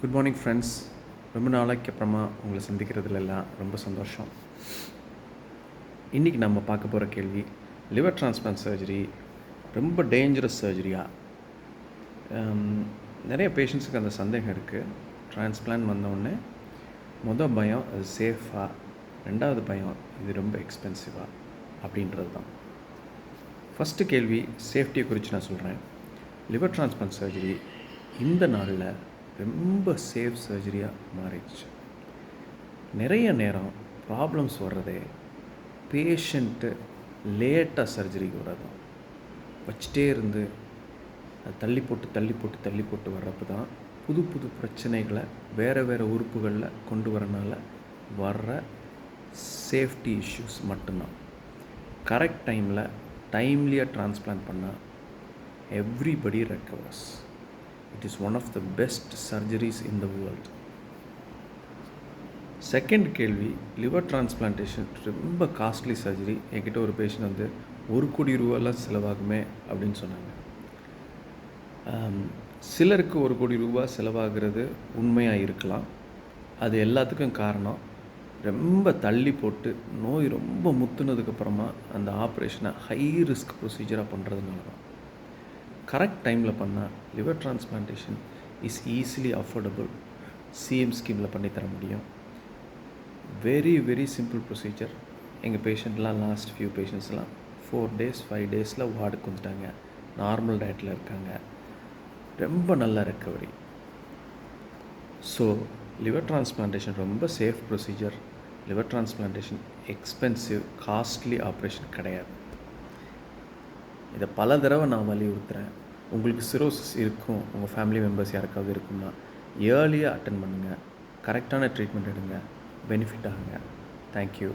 Good morning friends. ரொம்ப நாளைக்கு அப்புறமா உங்களை சந்திக்கிறதுலாம் ரொம்ப சந்தோஷம். இன்றைக்கி நம்ம பார்க்க போகிற கேள்வி, லிவர் டிரான்ஸ்பிளான்ட் சர்ஜரி ரொம்ப டேஞ்சரஸ் சர்ஜரியா? நிறைய பேஷண்ட்ஸுக்கு அந்த சந்தேகம் இருக்குது. டிரான்ஸ்பிளான்ட் வந்தோடனே பயம் அது சேஃபாக, ரெண்டாவது பயம் இது ரொம்ப எக்ஸ்பென்சிவாக அப்படின்றது தான். ஃபஸ்ட்டு கேள்வி சேஃப்டியை குறித்து நான் சொல்கிறேன். லிவர் டிரான்ஸ்பிளான்ட் சர்ஜரி இந்த நாளில் ரொம்ப சேஃப் சர்ஜரியாக மாறிடுச்சு. நிறைய நேரம் ப்ராப்ளம்ஸ் வர்றதே பேஷண்ட்டு லேட்டாக சர்ஜரிக்கு வர்றதும், வச்சுட்டே இருந்து அது தள்ளி போட்டு வர்றப்போ தான் புது புது பிரச்சனைகளை வேறு உறுப்புகளில் கொண்டு வரனால வர்ற சேஃப்டி இஷ்யூஸ் மட்டும்தான். கரெக்ட் டைம்லியாக டிரான்ஸ்பிளான்ட் பண்ணால் everybody recovers. It is one of the best surgeries in the world. Second கேள்வி, லிவர் டிரான்ஸ்பிளான்டேஷன் ரொம்ப காஸ்ட்லி சர்ஜரி. என்கிட்ட ஒரு பேஷண்ட் வந்து 1 கோடி ரூபாலாம் செலவாகுமே அப்படின்னு சொன்னாங்க. சிலருக்கு 1 கோடி ரூபா செலவாகிறது உண்மையாக இருக்கலாம். அது எல்லாத்துக்கும் காரணம் ரொம்ப தள்ளி போட்டு நோய் ரொம்ப முத்துனதுக்கப்புறமா அந்த ஆப்ரேஷனை ஹை ரிஸ்க் ப்ரொசீஜராக பண்ணுறதுனால தான். கரெக்ட் டைமில் பண்ணால் liver transplantation is easily affordable. CM ஸ்கீமில் பண்ணித்தர முடியும். Very simple procedure. எங்கள் பேஷண்ட்லாம் லாஸ்ட் ஃபியூ பேஷண்ட்ஸ்லாம் 4 days 5 daysல வார்டுக்கு வந்துட்டாங்க. நார்மல் டயட்டில் இருக்காங்க. ரொம்ப நல்ல ரெக்கவரி. ஸோ லிவர் டிரான்ஸ்பிளான்டேஷன் ரொம்ப safe procedure. Liver transplantation expensive costly operation கிடையாது. இதை பல தடவை நான் வலியுறுத்துகிறேன். உங்களுக்கு சிரோசிஸ் இருக்கும், உங்கள் ஃபேமிலி மெம்பர்ஸ் யாருக்காவது இருக்குன்னா ஏர்லியாக அட்டன் பண்ணுங்கள். கரெக்டான ட்ரீட்மெண்ட் எடுங்க, பெனிஃபிட் ஆகுங்க. தேங்க்யூ.